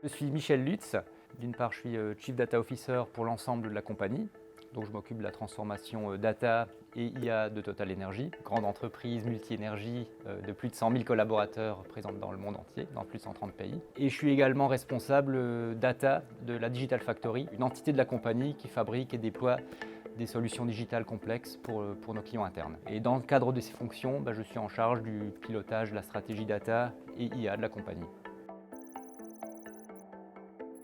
Je suis Michel Lutz. D'une part, je suis Chief Data Officer pour l'ensemble de la compagnie. Donc, je m'occupe de la transformation data et IA de Total Energy, grande entreprise multi-énergie de plus de 100 000 collaborateurs présente dans le monde entier, dans plus de 130 pays. Et je suis également responsable data de la Digital Factory, une entité de la compagnie qui fabrique et déploie des solutions digitales complexes pour nos clients internes. Et dans le cadre de ces fonctions, je suis en charge du pilotage de la stratégie data et IA de la compagnie.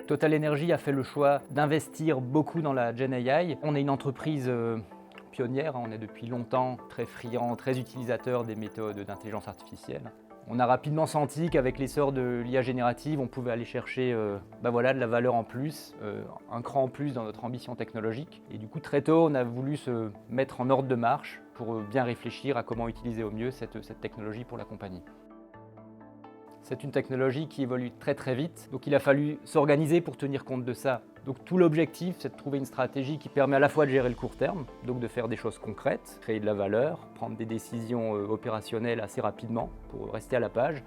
Total Energy a fait le choix d'investir beaucoup dans la Gen AI. On est une entreprise pionnière, on est depuis longtemps très friand, très utilisateur des méthodes d'intelligence artificielle. On a rapidement senti qu'avec l'essor de l'IA générative, on pouvait aller chercher de la valeur en plus, un cran en plus dans notre ambition technologique. Et du coup, très tôt, on a voulu se mettre en ordre de marche pour bien réfléchir à comment utiliser au mieux cette technologie pour la compagnie. C'est une technologie qui évolue très très vite, donc il a fallu s'organiser pour tenir compte de ça. Donc tout l'objectif, c'est de trouver une stratégie qui permet à la fois de gérer le court terme, donc de faire des choses concrètes, créer de la valeur, prendre des décisions opérationnelles assez rapidement pour rester à la page,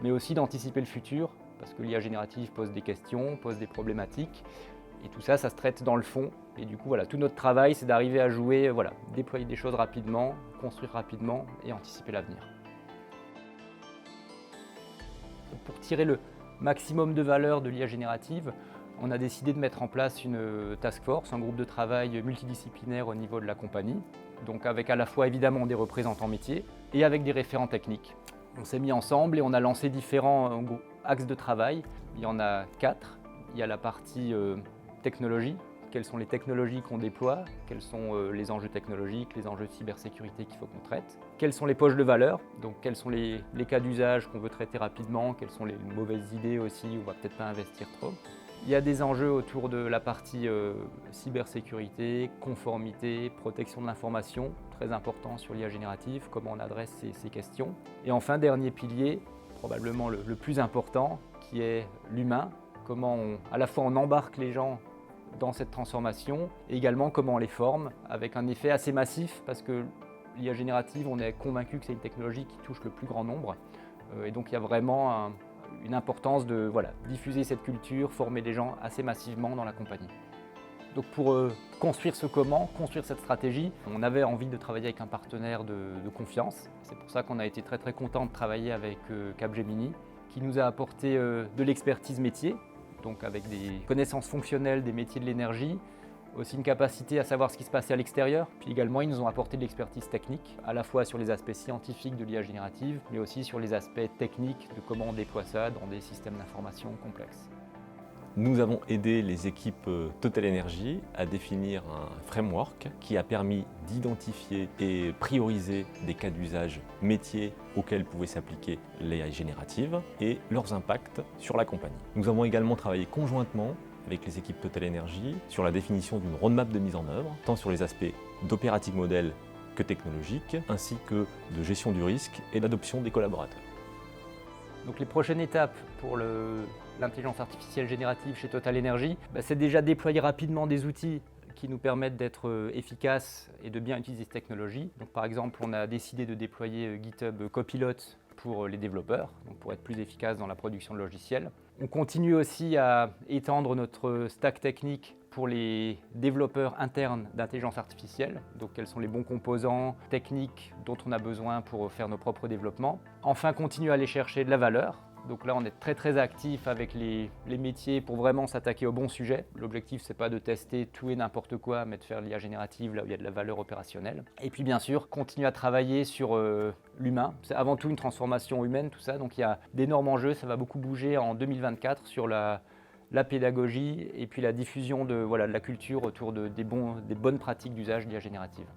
mais aussi d'anticiper le futur, parce que l'IA générative pose des questions, pose des problématiques, et tout ça, ça se traite dans le fond. Et du coup, tout notre travail, c'est d'arriver à jouer, déployer des choses rapidement, construire rapidement et anticiper l'avenir. Pour tirer le maximum de valeur de l'IA générative, on a décidé de mettre en place une task force, un groupe de travail multidisciplinaire au niveau de la compagnie, donc avec à la fois évidemment des représentants métiers et avec des référents techniques. On s'est mis ensemble et on a lancé différents axes de travail. Il y en a 4. Il y a la partie technologie. Quelles sont les technologies qu'on déploie, quels sont les enjeux technologiques, les enjeux de cybersécurité qu'il faut qu'on traite, quelles sont les poches de valeur, donc quels sont les cas d'usage qu'on veut traiter rapidement, quelles sont les mauvaises idées aussi où on va peut-être pas investir trop. Il y a des enjeux autour de la partie cybersécurité, conformité, protection de l'information, très important sur l'IA générative, comment on adresse ces questions. Et enfin, dernier pilier, probablement le plus important, qui est l'humain, comment à la fois on embarque les gens dans cette transformation, et également comment on les forme, avec un effet assez massif, parce que l'IA générative, on est convaincu que c'est une technologie qui touche le plus grand nombre, et donc il y a vraiment une importance de diffuser cette culture, former les gens assez massivement dans la compagnie. Donc pour construire construire cette stratégie, on avait envie de travailler avec un partenaire de confiance. C'est pour ça qu'on a été très très content de travailler avec Capgemini, qui nous a apporté de l'expertise métier, donc avec des connaissances fonctionnelles des métiers de l'énergie, aussi une capacité à savoir ce qui se passait à l'extérieur. Puis également, ils nous ont apporté de l'expertise technique, à la fois sur les aspects scientifiques de l'IA générative, mais aussi sur les aspects techniques de comment on déploie ça dans des systèmes d'information complexes. Nous avons aidé les équipes Total Energy à définir un framework qui a permis d'identifier et prioriser des cas d'usage métiers auxquels pouvait s'appliquer l'AI générative et leurs impacts sur la compagnie. Nous avons également travaillé conjointement avec les équipes Total Energy sur la définition d'une roadmap de mise en œuvre, tant sur les aspects d'operating model que technologiques, ainsi que de gestion du risque et d'adoption des collaborateurs. Donc les prochaines étapes pour l'intelligence artificielle générative chez Total Energy, c'est déjà déployer rapidement des outils qui nous permettent d'être efficaces et de bien utiliser cette technologie. Donc par exemple, on a décidé de déployer GitHub Copilot pour les développeurs, donc pour être plus efficace dans la production de logiciels. On continue aussi à étendre notre stack technique pour les développeurs internes d'intelligence artificielle, donc quels sont les bons composants techniques dont on a besoin pour faire nos propres développements. Enfin, continuer à aller chercher de la valeur. Donc là, on est très très actif avec les métiers pour vraiment s'attaquer au bon sujet. L'objectif, c'est pas de tester tout et n'importe quoi, mais de faire l'IA générative là où il y a de la valeur opérationnelle. Et puis bien sûr, continuer à travailler sur l'humain. C'est avant tout une transformation humaine, tout ça. Donc il y a d'énormes enjeux, ça va beaucoup bouger en 2024 sur la pédagogie et puis la diffusion de la culture autour des bonnes pratiques d'usage d'IA générative.